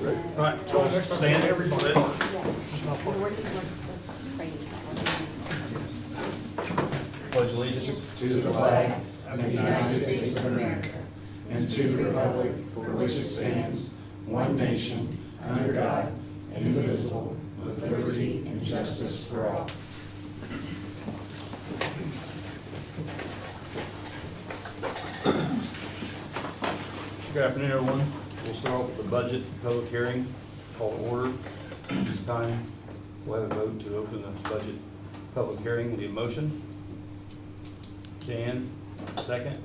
All right, so stand everybody. Pledge allegiance to the flag of the United States of America and to the republic for which it stands, one nation, under God, indivisible, with liberty and justice for all. Good afternoon, everyone. We'll start off with the budget public hearing, call to order. This time, we'll have a vote to open the budget public hearing. Need a motion? Jan, second.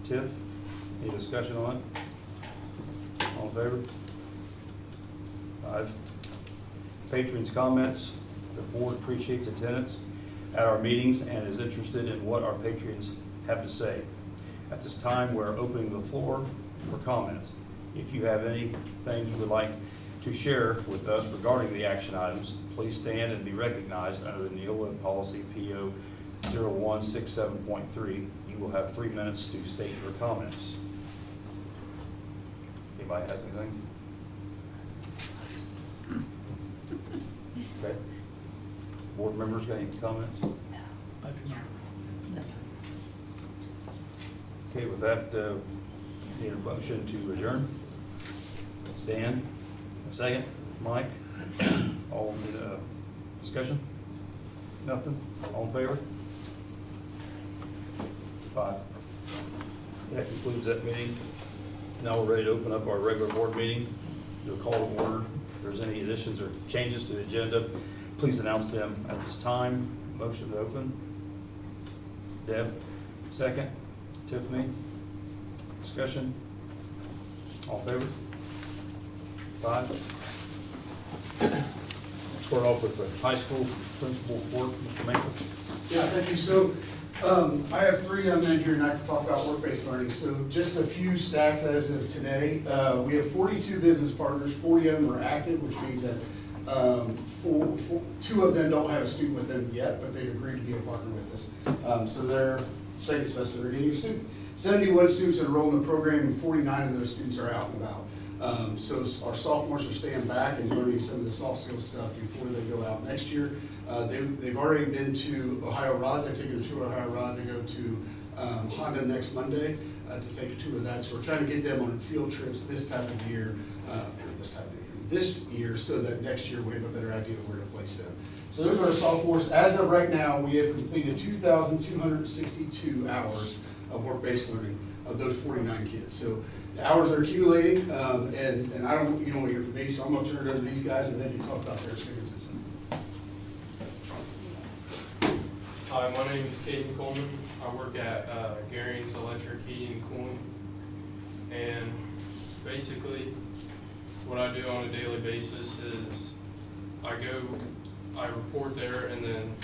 Tiff, any discussion on it? All in favor? 5. Patrons' comments. The board appreciates attendance at our meetings and is interested in what our patrons have to say. At this time, we're opening the floor for comments. If you have anything you would like to share with us regarding the action items, please stand and be recognized under the Neola Policy PO 0167.3. You will have 3 minutes to state your comments. Anybody has anything? Okay. Board members got any comments? Okay, with that, need a motion to adjourn. Dan, a second. Mike, all in discussion? Nothing? All in favor? 5. That concludes that meeting. Now we're ready to open up our regular board meeting. Do a call to order. If there's any additions or changes to the agenda, please announce them at this time. Motion to open. Deb, second. Tiffany, discussion. All in favor? 5. Start off with the high school principal report, Mr. Maple. Yeah, thank you. So I have 3 young men here tonight to talk about work-based learning. So just a few stats as of today. We have 42 business partners, 40 of them are active, which means that 2 of them don't have a student with them yet, but they've agreed to be a partner with us. So they're second semester they're getting a student. 71 students enrolled in the program, and 49 of those students are out and about. So our sophomores are staying back and learning some of the soft skill stuff before they go out next year. They've already been to Ohio Rod. They're taking a tour of Ohio Rod. They go to Honda next Monday to take a tour of that. So we're trying to get them on field trips this year, so that next year we have a better idea of where to place them. So those are our sophomores. As of right now, we have completed 2,262 hours of work-based learning of those 49 kids. So the hours are accumulating, and you don't want to hear from me, so I'm going to turn it over to these guys, and then you talk about their experiences. Hi, my name is Caden Coleman. I work at Gary's Electric Heating and Cooling, and basically what I do on a daily basis is I report there, and then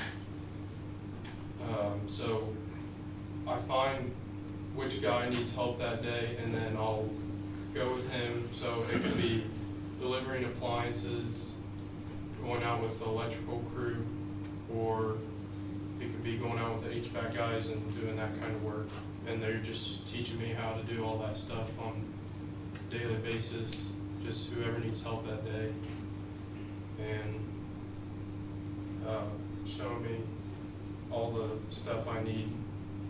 so I find which guy needs help that day, and then I'll go with him. So it could be delivering appliances, going out with the electrical crew, or it could be going out with the HVAC guys and doing that kind of work. And they're just teaching me how to do all that stuff on a daily basis, just whoever needs help that day. And showing me all the stuff I need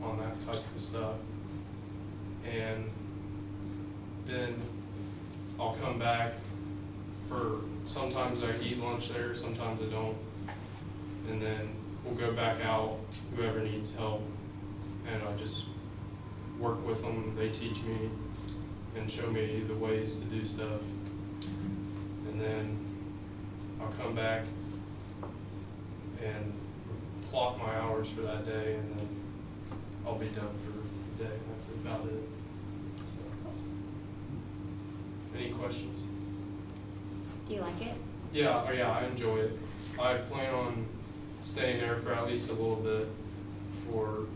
on that type of stuff. And then I'll come back for, sometimes I eat lunch there, sometimes I don't. And then we'll go back out, whoever needs help, and I just work with them. They teach me and show me the ways to do stuff. And then I'll come back and clock my hours for that day, and then I'll be done for the day. That's about it. So, any questions? Do you like it? Yeah, I enjoy it. I plan on staying there for at least a little bit for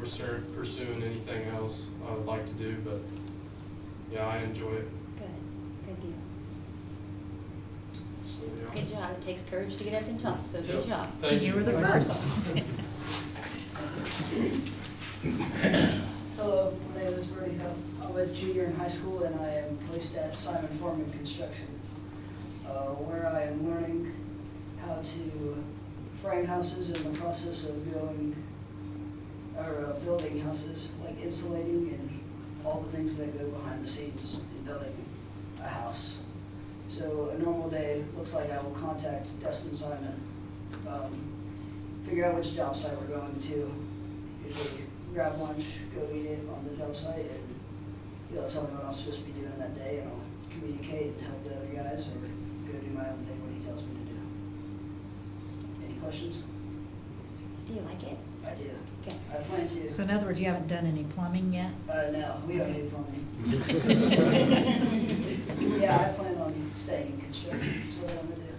pursuing anything else I would like to do, but yeah, I enjoy it. Good deal. So, yeah. Good job. It takes courage to get up and talk, so good job. Thank you. You were the first. Hello, my name is Bertie Huff. I'm a junior in high school, and I am placed at Simon Farming Construction, where I am learning how to frame houses in the process of building houses, like insulating and all the things that go behind the scenes in building a house. So a normal day looks like I will contact Dustin Simon, figure out which job site we're going to, usually grab lunch, go eat it on the job site, and he'll tell me what I'm supposed to be doing that day, and I'll communicate and help the other guys, or go do my own thing when he tells me to do. Any questions? Do you like it? I do. Okay. I plan to. So in other words, you haven't done any plumbing yet? No, we don't need plumbing. Yeah, I plan on staying in construction, that's what I want to do.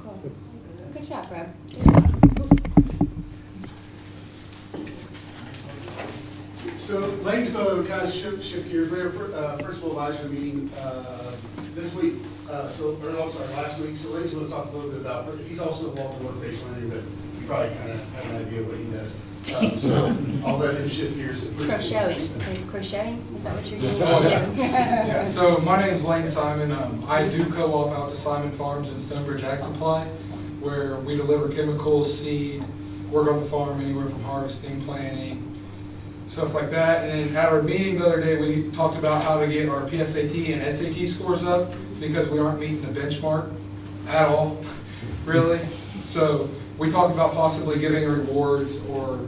Cool. Good job, Rob. So Lane's going to kind of shift gears. We had a principal advisory meeting this week, last week. So Lane's going to talk a little bit about, he's also involved in work-based learning, but you probably kind of have an idea of what he does. So I'll let him shift gears to principal. Crocheting, is that what you're doing? Oh, yeah. So my name's Lane Simon. I do co-op out to Simon Farms in Stonebridge Ag Supply, where we deliver chemicals, seed, work on the farm anywhere from harvesting, planting, stuff like that. And at our meeting the other day, we talked about how to get our PSAT and SAT scores up because we aren't meeting the benchmark at all, really. So we talked about possibly giving rewards or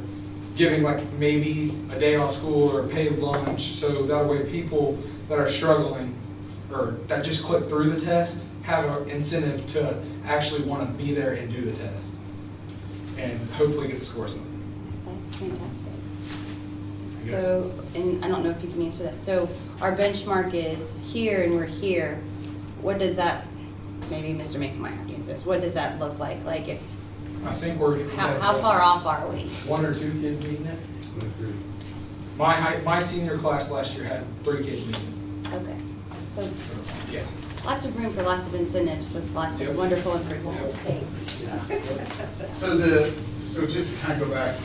giving like maybe a day off school or a paid lunch, so that way people that are struggling or that just click through the test have an incentive to actually want to be there and do the test and hopefully get the scores up. That's fantastic. Yes. So, and I don't know if you can answer this, so our benchmark is here and we're here. What does that, maybe Mr. Macon might have to answer this, what does that look like? Like if, I think we're how far off are we? 1 or 2 kids meeting it. My senior class last year had 3 kids meeting Okay, so it. Yeah. lots of room for lots of incentives with lots Yep. of wonderful improvements. Yep. Thanks. So just to kind of go back,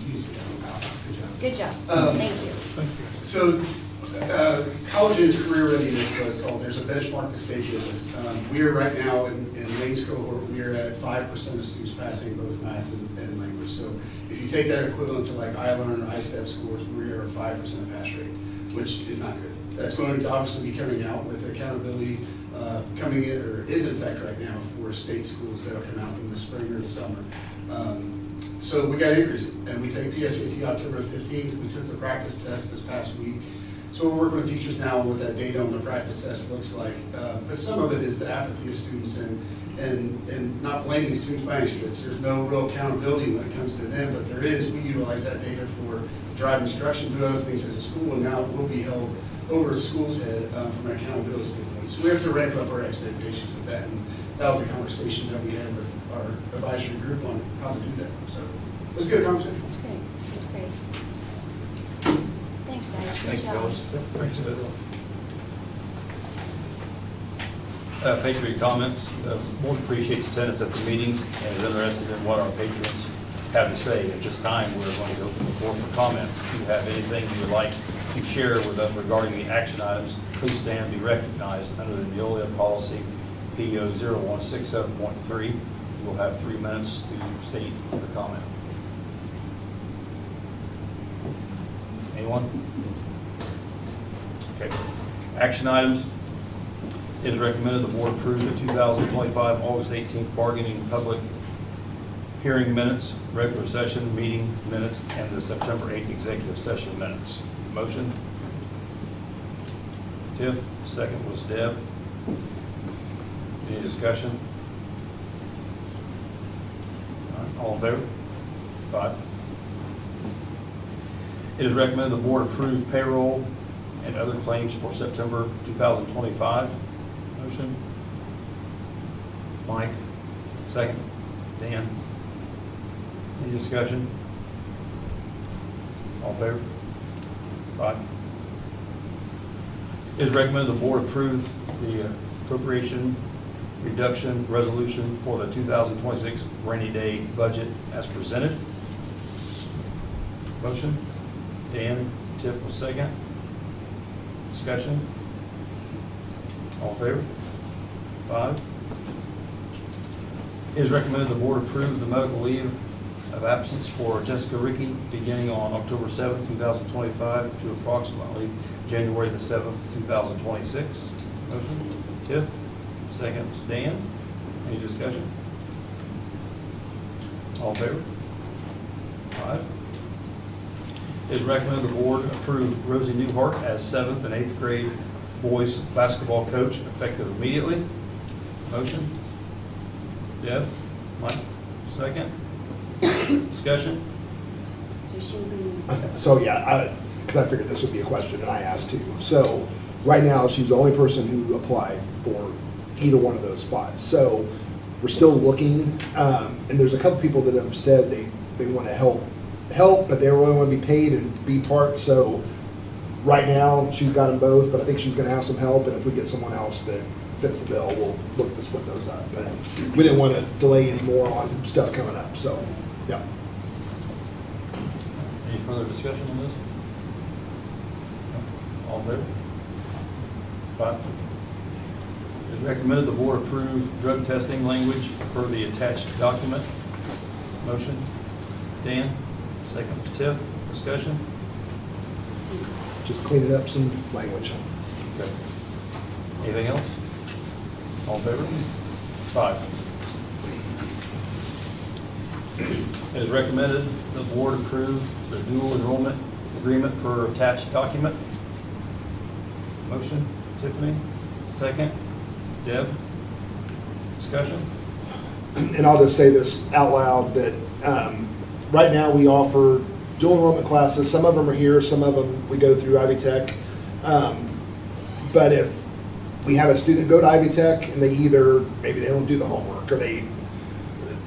good job. Good job, thank you. So, college and career readiness was called, there's a benchmark the state gives us. We are right now in Lane's cohort, we are at 5% of students passing both math and language. So if you take that equivalent to like iLearn or iStep scores, we are at 5% pass rate, which is not good. That's going to obviously be coming out with accountability coming in, or is in effect right now for state schools that will come out in the spring or the summer. So we got increasing, and we take PSAT October 15th. We took the practice test this past week. So we're working with teachers now on what that data on the practice test looks like. But some of it is the apathy of students and not blaming students by any stretch. There's no real accountability when it comes to them, but there is. We utilize that data for drive instruction, do other things as a school, and now it will be held over a school's head from an accountability standpoint. So we have to ramp up our expectations with that. And that was a conversation that we had with our advisory group on how to do that. So it was a good conversation. That's great, that's great. Thanks, guys, good Thank you, job. fellas. Thanks, Bill. Patriot comments. Board appreciates attendance at the meetings and is interested in what our patrons have to say. At this time, we're going to open the floor for comments. If you have anything you would like to share with us regarding the action items, please stand and be recognized under the Neolia policy PO 0167.3. You will have 3 minutes to state your comment. Anyone? Okay. Action items. It is recommended the board approve the 2025 August 18th bargaining public hearing minutes, regular session meeting minutes, and the September 8th executive session minutes. Motion? Tiff, second was Deb. Any discussion? All in favor? 5. It is recommended the board approve payroll and other claims for September 2025. Motion? Mike, second. Dan? Any discussion? All in favor? 5. It is recommended the board approve the appropriation reduction resolution for the 2026 rainy day budget as presented. Motion? Dan, Tip will second. Discussion? All in favor? 5. It is recommended the board approve the medical leave of absence for Jessica Ricky beginning on October 7th, 2025 to approximately January the 7th, 2026. Motion, Tiff. Second, Dan. Any discussion? All in favor? 5. It is recommended the board approve Rosie Newhart as 7th and 8th grade boys basketball coach effective immediately. Motion? Deb? Mike? Second? Discussion? So she'll be, So, yeah, because I figured this would be a question, and I asked too. So, right now, she's the only person who applied for either one of those spots. So, we're still looking, and there's a couple people that have said they want to help, but they really want to be paid and be part. So, right now, she's got them both, but I think she's going to have some help, and if we get someone else that fits the bill, we'll look to split those up. But we didn't want to delay any more on stuff coming up, so, yeah. Any further discussion on this? No? All in favor? 5. It is recommended the board approve drug testing language per the attached document. Motion? Dan? Second, Tiff. Discussion? Just cleaning up some language. Okay. Anything else? All in favor? 5. It is recommended the board approve the dual enrollment agreement per attached document. Motion, Tiffany. Second, Deb. Discussion? And I'll just say this out loud, that right now we offer dual enrollment classes. Some of them are here, some of them we go through Ivy Tech. But if we have a student go to Ivy Tech and they either, maybe they don't do the homework, or they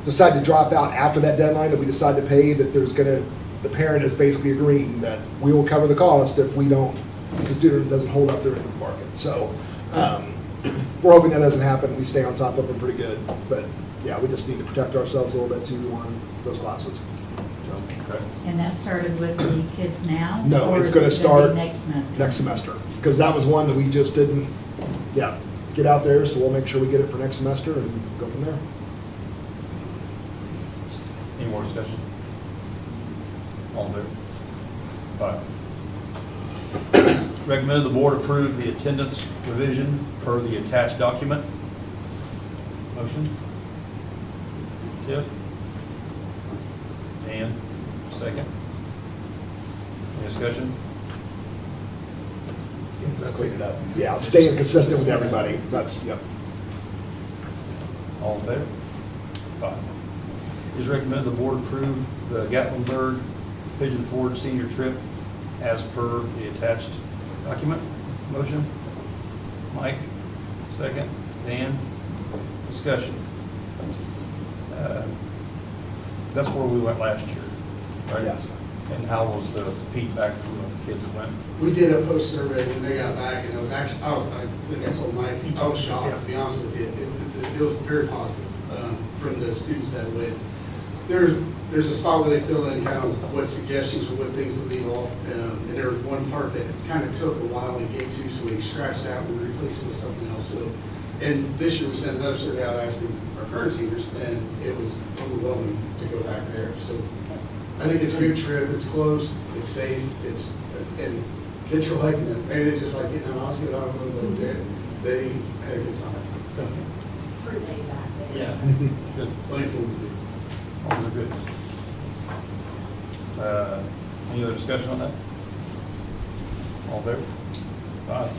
decide to drop out after that deadline that we decide to pay, that the parent is basically agreeing that we will cover the cost if the student doesn't hold up their end of the bargain. So we're hoping that doesn't happen. We stay on top of them pretty good. But yeah, we just need to protect ourselves a little bit too on those classes. So, Okay. And that started with the kids now? no, Or it's is going it to start be next semester? next semester. Because that was one that we just didn't, get out there. So we'll make sure we get it for next semester and go from there. Any more discussion? All in favor? 5. Recommended the board approve the attendance revision per the attached document. Motion? Tiff? Dan? Second? Any discussion? Just clean it up. Yeah, staying consistent with everybody. That's, yep. All in favor? 5. It is recommended the board approve the Gatlinburg Pigeon Forge senior trip as per the attached document. Motion? Mike? Second? Dan? Discussion? That's where we went last year, right? Yes. And how was the feedback from the kids that went? We did a post survey when they got back, and it was actually, I think I told Mike, I was shocked, to be honest with you. It was very positive from the students that went. There's a spot where they fill in kind of what suggestions or what things to leave off, and there was one part that kind of took a while to get to, so we scratched out and we replaced it with something else. So, and this year we sent another survey out asking our current seniors, and it was overwhelming to go back there. So I think it's a good trip. It's close. It's safe. And kids are liking it. Maybe they just like getting out. I was getting out a little bit. They had a good time. pretty laid back there. Yeah. Good. Plenty of food to do. All are good. Any other discussion on that? All in favor? 5.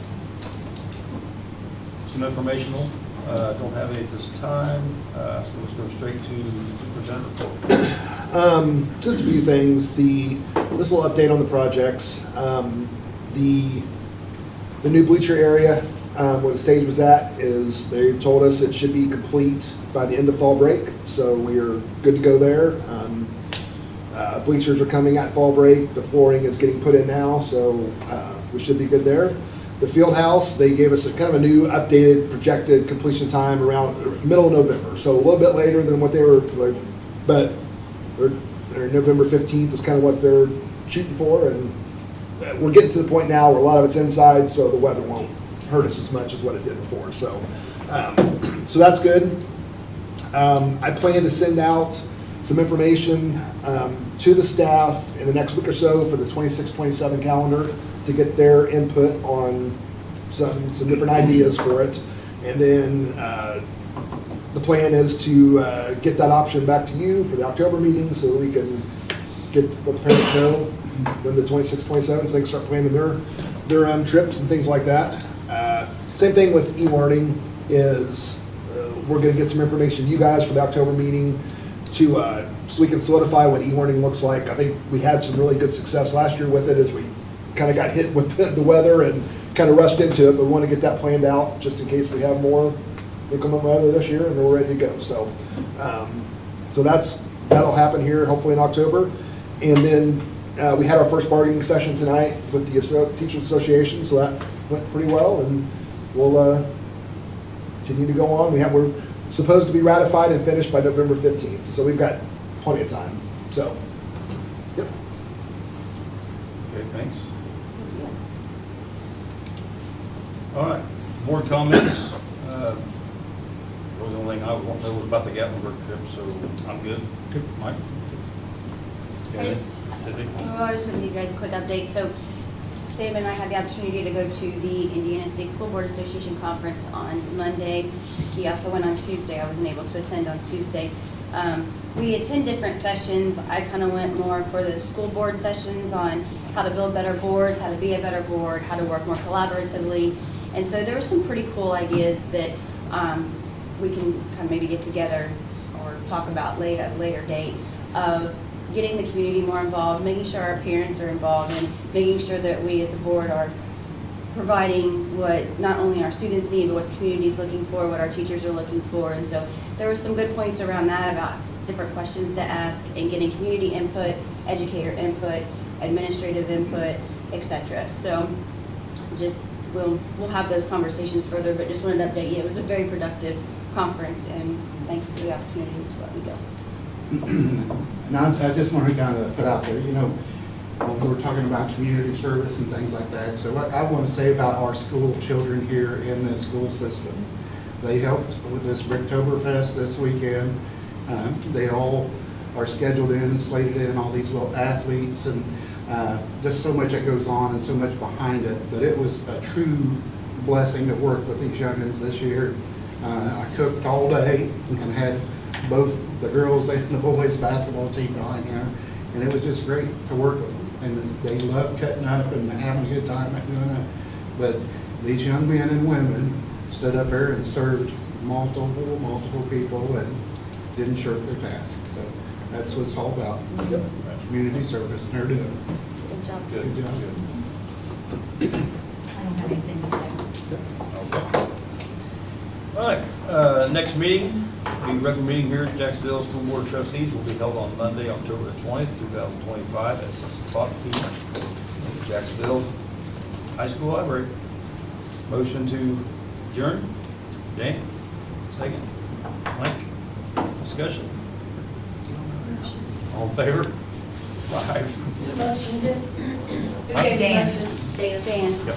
Some informational, don't have any at this time, so let's go straight to superintendent report. Just a few things. This little update on the projects. The new bleacher area where the stage was at is, they've told us it should be complete by the end of fall break, so we are good to go there. Bleachers are coming at fall break. The flooring is getting put in now, so we should be good there. The field house, they gave us a kind of a new updated projected completion time around middle of November, so a little bit later than what they were, but they're November 15th is kind of what they're shooting for, and we're getting to the point now where a lot of it's inside, so the weather won't hurt us as much as what it did before, so. So that's good. I plan to send out some information to the staff in the next week or so for the 26-27 calendar to get their input on some different ideas for it. And then the plan is to get that option back to you for the October meeting so that we can let the parents know when the 26-27 things start planning their trips and things like that. Same thing with e-learning is we're going to get some information to you guys for the October meeting to so we can solidify what e-learning looks like. I think we had some really good success last year with it as we kind of got hit with the weather and kind of rushed into it, but we want to get that planned out just in case we have more inclement weather this year and we're ready to go. So, that'll happen here hopefully in October. And then we had our first bargaining session tonight with the Teachers Association, so that went pretty well, and we'll continue to go on. We're supposed to be ratified and finished by November 15th, so we've got plenty of time. So, yep. Okay, thanks. All right, board comments. Well, the only thing I want to know was about the Gatlinburg trip, so I'm good. Mike? I just want to give you guys a quick update. So Sam and I had the opportunity to go to the Indiana State School Board Association conference on Monday. He also went on Tuesday. I wasn't able to attend on Tuesday. We attend different sessions. I kind of went more for the school board sessions on how to build better boards, how to be a better board, how to work more collaboratively. And so there were some pretty cool ideas that we can kind of maybe get together or talk about at a later date of getting the community more involved, making sure our parents are involved, and making sure that we as a board are providing what not only our students need, but what the community is looking for, what our teachers are looking for. And so there were some good points around that about different questions to ask and getting community input, educator input, administrative input, etc. So just we'll have those conversations further, but just wanted to update you. It was a very productive conference, and thank you for the opportunity to let me go. Now, I just want to kind of put out there, when we were talking about community service and things like that, so what I want to say about our school children here in the school system. They helped with this Bricktoberfest this weekend. They all are scheduled in and slated in, all these little athletes, and just so much that goes on and so much behind it. But it was a true blessing to work with these youngins this year. I cooked all day and had both the girls and the boys basketball team behind here, and it was just great to work with them. And they loved cutting up and having a good time at doing it. But these young men and women stood up there and served multiple people and didn't shirk their task. So that's what it's all about. Yep. Community service, and they're doing it. Good job. Good. Good job. I don't have anything to say. Okay. All right, next meeting, the regular meeting here at Jac-Cen-Del School Board of Trustees will be held on Monday, October the 20th, 2025 at 6 o'clock p.m. at Jac-Cen-Del High School Library. Motion to adjourn. Dan, second. Mike, discussion. All in favor? 5. Motion did. Okay, Dan. Dan. Yep.